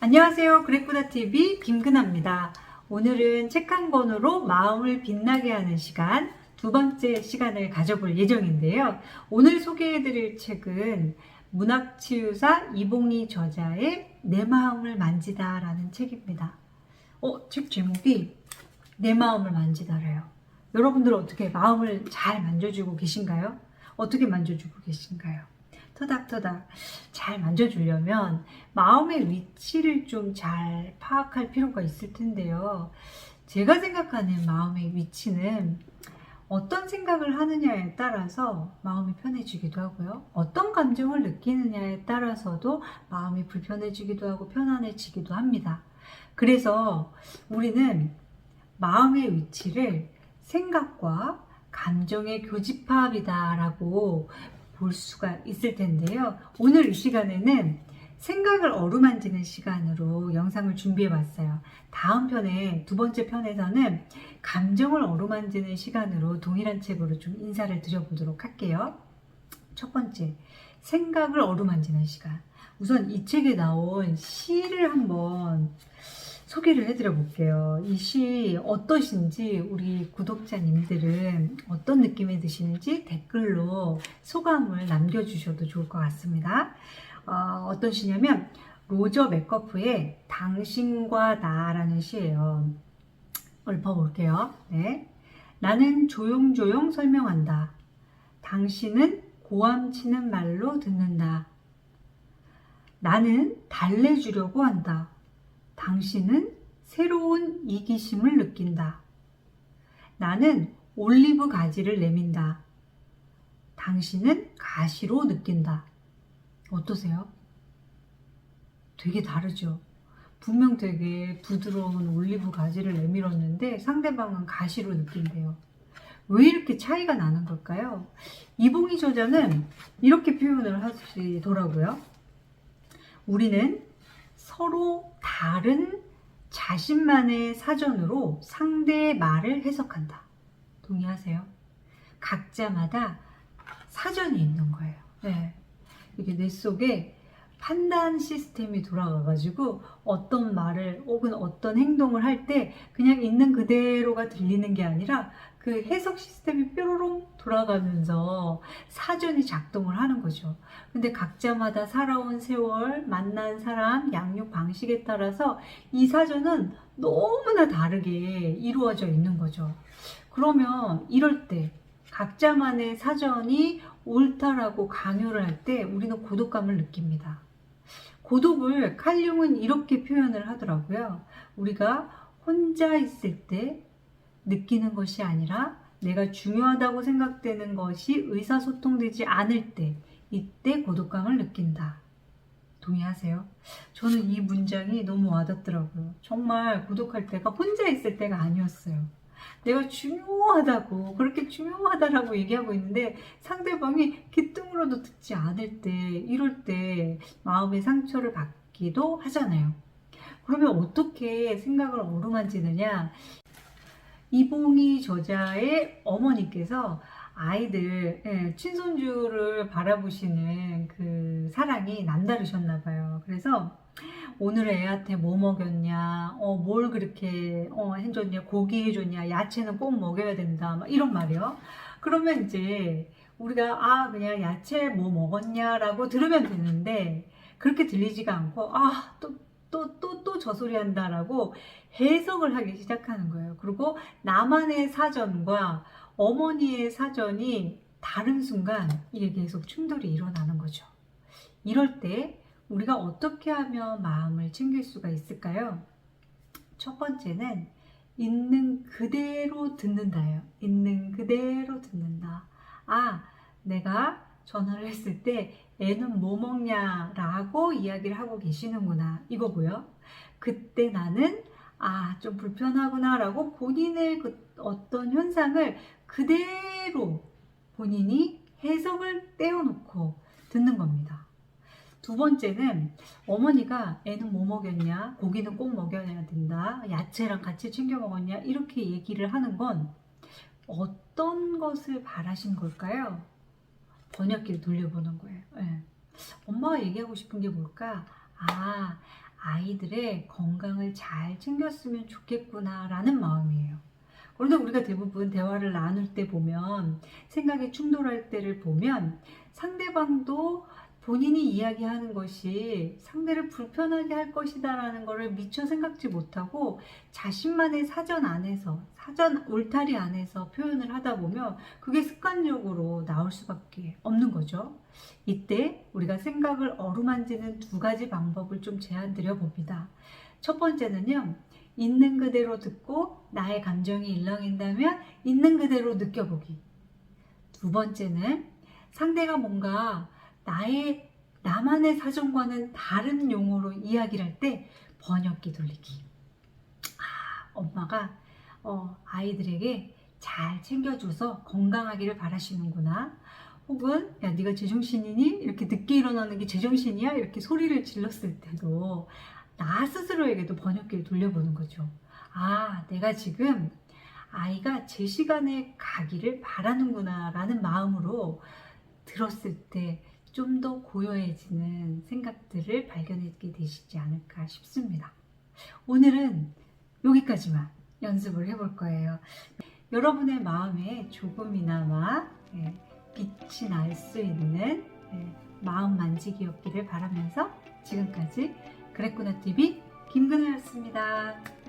안녕하세요. 그랬구나TV 김근아입니다. 오늘은 책 한 권으로 마음을 빛나게 하는 시간, 두 번째 시간을 가져볼 예정인데요. 오늘 소개해드릴 책은 문학치유사 이봉희 저자의 내 마음을 만지다 라는 책입니다. 책 제목이 내 마음을 만지다래요. 여러분들은 어떻게 마음을 잘 만져주고 계신가요? 어떻게 만져주고 계신가요? 토닥토닥 잘 만져주려면 마음의 위치를 좀 잘 파악할 필요가 있을 텐데요. 제가 생각하는 마음의 위치는 어떤 생각을 하느냐에 따라서 마음이 편해지기도 하고요. 어떤 감정을 느끼느냐에 따라서도 마음이 불편해지기도 하고 편안해지기도 합니다. 그래서 우리는 마음의 위치를 생각과 감정의 교집합이다라고 볼 수가 있을 텐데요. 오늘 이 시간에는 생각을 어루만지는 시간으로 영상을 준비해 봤어요. 다음 편에 두 번째 편에서는 감정을 어루만지는 시간으로 동일한 책으로 좀 인사를 드려보도록 할게요. 첫 번째, 생각을 어루만지는 시간. 우선 이 책에 나온 시를 한번 소개를 해드려 볼게요. 이 시 어떠신지 우리 구독자님들은 어떤 느낌이 드시는지 댓글로 소감을 남겨주셔도 좋을 것 같습니다. 어떤 시냐면 로저 맥거프의 당신과 나라는 시예요. 읊어볼게요. 네. 나는 조용조용 설명한다. 당신은 고함치는 말로 듣는다. 나는 달래주려고 한다. 당신은 새로운 이기심을 느낀다. 나는 올리브 가지를 내민다. 당신은 가시로 느낀다. 어떠세요? 되게 다르죠? 분명 되게 부드러운 올리브 가지를 내밀었는데 상대방은 가시로 느낀대요. 왜 이렇게 차이가 나는 걸까요? 이봉희 저자는 이렇게 표현을 하시더라고요. 우리는 서로 다른 자신만의 사전으로 상대의 말을 해석한다. 동의하세요? 각자마다 사전이 있는 거예요. 네. 이게 내 속에 판단 시스템이 돌아가가지고 어떤 말을 혹은 어떤 행동을 할 때 그냥 있는 그대로가 들리는 게 아니라 그 해석 시스템이 뾰로롱 돌아가면서 사전이 작동을 하는 거죠. 근데 각자마다 살아온 세월, 만난 사람, 양육 방식에 따라서 이 사전은 너무나 다르게 이루어져 있는 거죠. 그러면 이럴 때 각자만의 사전이 옳다라고 강요를 할 때 우리는 고독감을 느낍니다. 고독을 칼 융은 이렇게 표현을 하더라고요. 우리가 혼자 있을 때 느끼는 것이 아니라 내가 중요하다고 생각되는 것이 의사소통되지 않을 때, 이때 고독감을 느낀다. 동의하세요? 저는 이 문장이 너무 와닿더라고요. 정말 고독할 때가 혼자 있을 때가 아니었어요. 내가 중요하다고, 그렇게 중요하다라고 얘기하고 있는데 상대방이 귀뚱으로도 듣지 않을 때, 이럴 때 마음의 상처를 받기도 하잖아요. 그러면 어떻게 생각을 어루만지느냐? 이봉희 저자의 어머니께서 아이들, 친손주를 바라보시는 그 사랑이 남다르셨나 봐요. 그래서 오늘 애한테 뭐 먹였냐, 뭘 그렇게 해줬냐, 고기 해줬냐, 야채는 꼭 먹여야 된다, 막 이런 말이요. 그러면 이제 우리가 그냥 야채 뭐 먹었냐라고 들으면 되는데 그렇게 들리지가 않고 또 저 소리 한다라고 해석을 하기 시작하는 거예요. 그리고 나만의 사전과 어머니의 사전이 다른 순간 이게 계속 충돌이 일어나는 거죠. 이럴 때 우리가 어떻게 하면 마음을 챙길 수가 있을까요? 첫 번째는 있는 그대로 듣는다예요. 있는 그대로 듣는다. 내가 전화를 했을 때 애는 뭐 먹냐 라고 이야기를 하고 계시는구나 이거고요. 그때 나는 좀 불편하구나 라고 본인의 그 어떤 현상을 그대로 본인이 해석을 떼어놓고 듣는 겁니다. 두 번째는 어머니가 애는 뭐 먹였냐, 고기는 꼭 먹여야 된다, 야채랑 같이 챙겨 먹었냐 이렇게 얘기를 하는 건 어떤 것을 바라신 걸까요? 번역기를 돌려보는 거예요. 네. 엄마가 얘기하고 싶은 게 뭘까? 아이들의 건강을 잘 챙겼으면 좋겠구나라는 마음이에요. 그런데 우리가 대부분 대화를 나눌 때 보면, 생각이 충돌할 때를 보면 상대방도 본인이 이야기하는 것이 상대를 불편하게 할 것이다라는 것을 미처 생각지 못하고 자신만의 사전 안에서, 사전 울타리 안에서 표현을 하다 보면 그게 습관적으로 나올 수밖에 없는 거죠. 이때 우리가 생각을 어루만지는 두 가지 방법을 좀 제안 드려 봅니다. 첫 번째는요, 있는 그대로 듣고 나의 감정이 일렁인다면 있는 그대로 느껴보기. 두 번째는 상대가 뭔가 나만의 사정과는 다른 용어로 이야기를 할 때 번역기 돌리기. 엄마가 아이들에게 잘 챙겨줘서 건강하기를 바라시는구나. 혹은 야, 네가 제정신이니? 이렇게 늦게 일어나는 게 제정신이야? 이렇게 소리를 질렀을 때도 나 스스로에게도 번역기를 돌려보는 거죠. 내가 지금 아이가 제 시간에 가기를 바라는구나 라는 마음으로 들었을 때 좀 더 고요해지는 생각들을 발견하게 되시지 않을까 싶습니다. 오늘은 여기까지만 연습을 해볼 거예요. 여러분의 마음에 조금이나마 빛이 날 수 있는 마음 만지기였기를 바라면서 지금까지 그랬구나 TV 김그나였습니다.